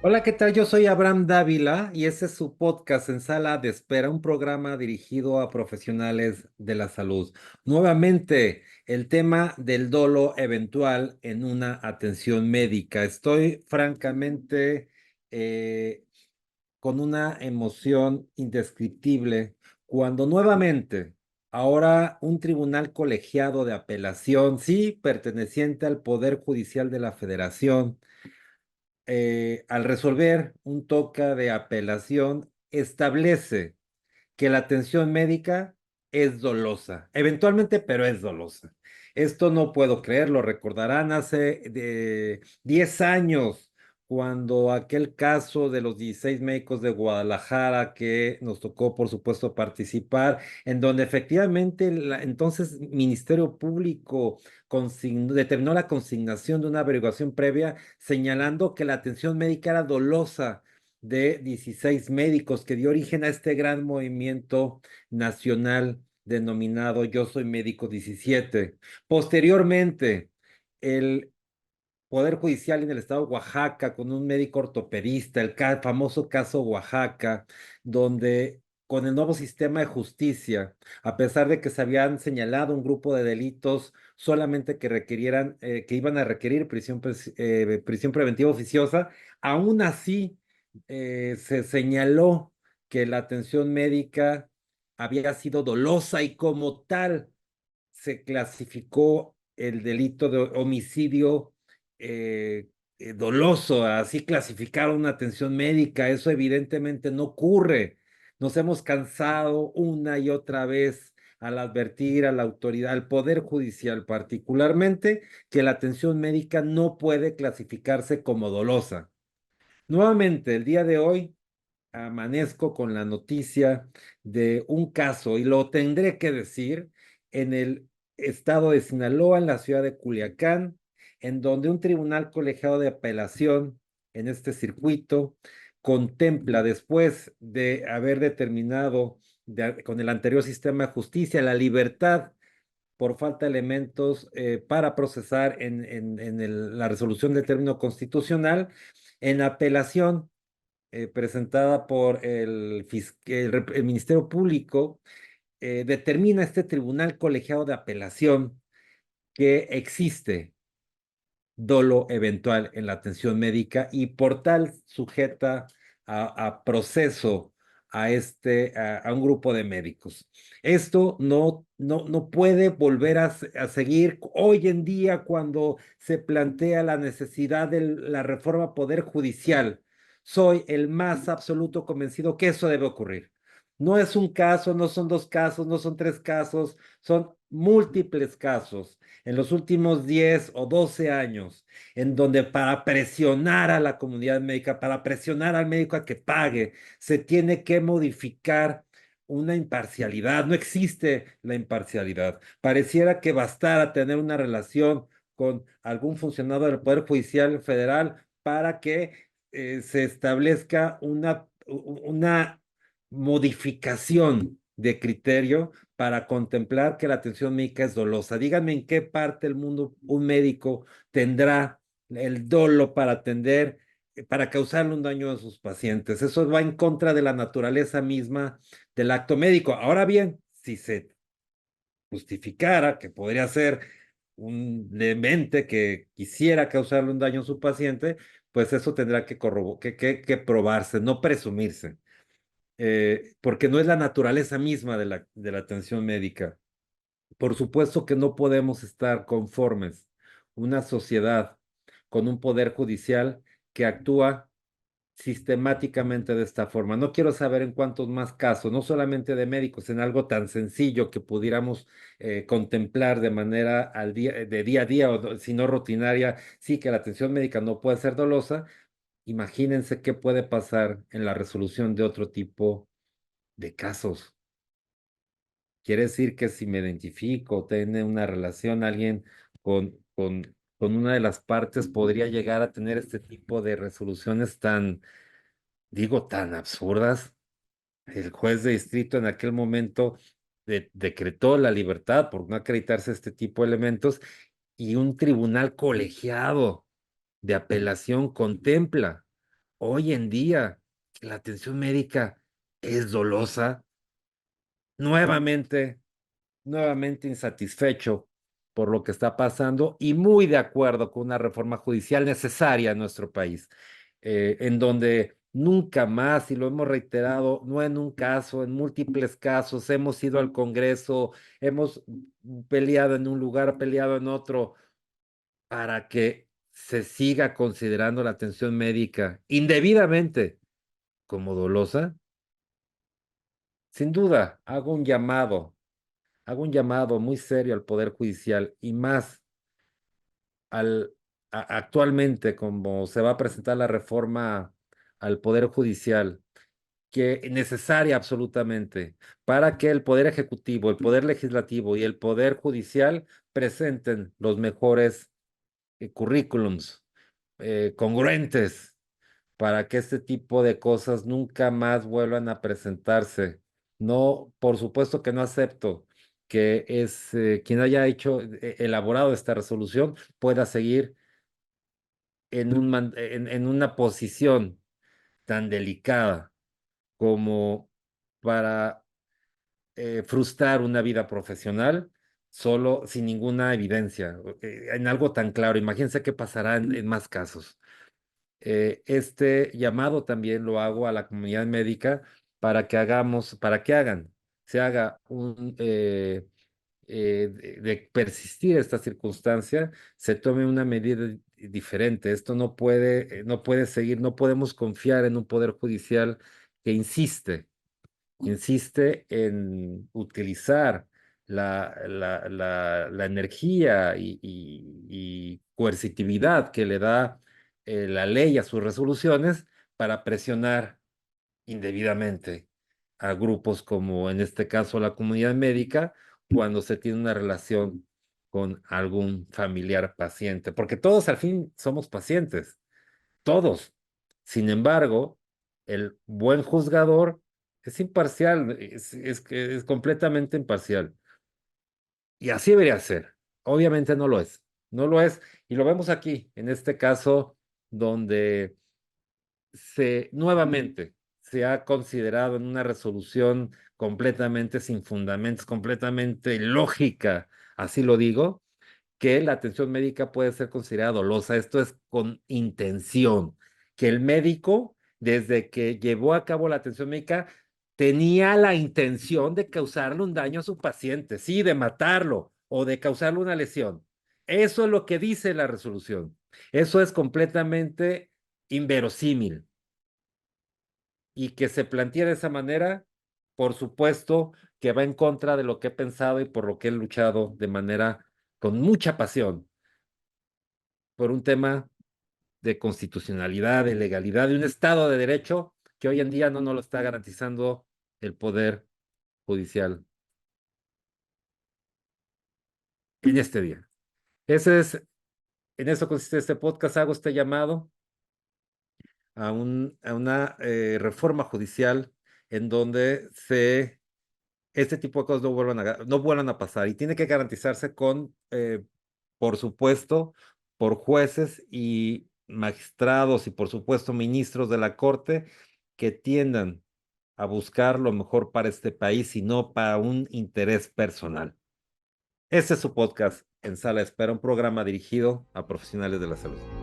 Hola, ¿qué tal? Yo soy Abraham Dávila y este es su podcast en Sala de Espera, un programa dirigido a profesionales de la salud. Nuevamente, el tema del dolo eventual en una atención médica. Estoy francamente eh, con una emoción indescriptible cuando nuevamente, ahora un tribunal colegiado de apelación, sí, perteneciente al Poder Judicial de la Federación, al resolver un toca de apelación, establece que la atención médica es dolosa, eventualmente, pero es dolosa. Esto no puedo creerlo, recordarán hace 10 años, cuando aquel caso de los 16 médicos de Guadalajara que nos tocó, por supuesto, participar, en donde efectivamente entonces Ministerio Público determinó la consignación de una averiguación previa señalando que la atención médica era dolosa de 16 médicos que dio origen a este gran movimiento nacional denominado Yo Soy Médico 17. Posteriormente, el Poder Judicial en el estado de Oaxaca con un médico ortopedista, el famoso caso Oaxaca, donde con el nuevo sistema de justicia, a pesar de que se habían señalado un grupo de delitos solamente que requirieran, que iban a requerir prisión preventiva oficiosa, aún así se señaló que la atención médica había sido dolosa y como tal se clasificó el delito de homicidio eh, doloso, así clasificaron una atención médica. Eso evidentemente no ocurre. Nos hemos cansado una y otra vez al advertir a la autoridad, al Poder Judicial particularmente, que la atención médica no puede clasificarse como dolosa. Nuevamente, el día de hoy amanezco con la noticia de un caso, y lo tendré que decir, en el estado de Sinaloa, en la ciudad de Culiacán, en donde un tribunal colegiado de apelación en este circuito contempla, después de haber determinado con el anterior sistema de justicia la libertad por falta de elementos para procesar en la resolución del término constitucional, en apelación presentada por el Ministerio Público, determina este tribunal colegiado de apelación que existe dolo eventual en la atención médica y por tal sujeta a proceso a un grupo de médicos. Esto no puede volver a seguir hoy en día cuando se plantea la necesidad de la reforma poder judicial. Soy el más absoluto convencido que eso debe ocurrir. No es un caso, no son dos casos, no son tres casos, son múltiples casos en los últimos 10 o 12 años, en donde para presionar a la comunidad médica, para presionar al médico a que pague, se tiene que modificar una imparcialidad. No existe la imparcialidad. Pareciera que bastara tener una relación con algún funcionario del Poder Judicial Federal para que se establezca una modificación de criterio para contemplar que la atención médica es dolosa. Díganme en qué parte del mundo un médico tendrá el dolo para atender, para causarle un daño a sus pacientes. Eso va en contra de la naturaleza misma del acto médico. Ahora bien, si se justificara que podría ser un demente que quisiera causarle un daño a su paciente, pues eso tendrá que probarse, no presumirse, porque no es la naturaleza misma de la atención médica. Por supuesto que no podemos estar conformes. Una sociedad con un poder judicial que actúa sistemáticamente de esta forma. No quiero saber en cuántos más casos, no solamente de médicos, en algo tan sencillo que pudiéramos contemplar de manera de día a día, o si no rutinaria, sí que la atención médica no puede ser dolosa. Imagínense qué puede pasar en la resolución de otro tipo de casos. Quiere decir que si me identifico, tiene una relación alguien con una de las partes, podría llegar a tener este tipo de resoluciones tan, digo, tan absurdas. El juez de distrito en aquel momento decretó la libertad por no acreditarse este tipo de elementos, y un tribunal colegiado de apelación contempla. hoy en día la atención médica es dolosa. Nuevamente, nuevamente insatisfecho por lo que está pasando y muy de acuerdo con una reforma judicial necesaria en nuestro país, en donde nunca más, y lo hemos reiterado, no en un caso, en múltiples casos, hemos ido al Congreso, hemos peleado en un lugar, peleado en otro, para que se siga considerando la atención médica indebidamente como dolosa. Sin duda, hago un llamado muy serio al Poder Judicial y más actualmente, como se va a presentar la reforma al Poder Judicial, que es necesaria absolutamente para que el Poder Ejecutivo, el Poder Legislativo y el Poder Judicial presenten los mejores currículums congruentes para que este tipo de cosas nunca más vuelvan a presentarse. No, por supuesto que no acepto que quien haya elaborado esta resolución pueda seguir en una posición tan delicada como para frustrar una vida profesional solo sin ninguna evidencia, en algo tan claro. Imagínense qué pasará en más casos. Este llamado también lo hago a la comunidad médica para que se haga de persistir esta circunstancia, se tome una medida diferente. Esto no puede seguir, no podemos confiar en un poder judicial que insiste en utilizar la energía y coercitividad que le da la ley a sus resoluciones para presionar indebidamente a grupos como en este caso la comunidad médica cuando se tiene una relación con algún familiar paciente, porque todos al fin somos pacientes, todos. Sin embargo, el buen juzgador es imparcial, es completamente imparcial. Y así debería ser. Obviamente no lo es. No lo es. Y lo vemos aquí, en este caso, donde nuevamente se ha considerado en una resolución completamente sin fundamentos, completamente lógica, así lo digo, que la atención médica puede ser considerada dolosa. Esto es con intención, que el médico, desde que llevó a cabo la atención médica, tenía la intención de causarle un daño a su paciente, sí, de matarlo o de causarle una lesión. Eso es lo que dice la resolución. Eso es completamente inverosímil. Y que se plantee de esa manera, por supuesto que va en contra de lo que he pensado y por lo que he luchado de manera con mucha pasión por un tema de constitucionalidad, de legalidad, de un Estado de Derecho que hoy en día no nos lo está garantizando el Poder Judicial en este día. En eso consiste este podcast. Hago este llamado a una reforma judicial en donde este tipo de cosas no vuelvan a pasar y tiene que garantizarse por supuesto, por jueces y magistrados y por supuesto ministros de la Corte que tiendan a buscar lo mejor para este país y no para un interés personal. Este es su podcast en Sala de Espera, un programa dirigido a profesionales de la salud.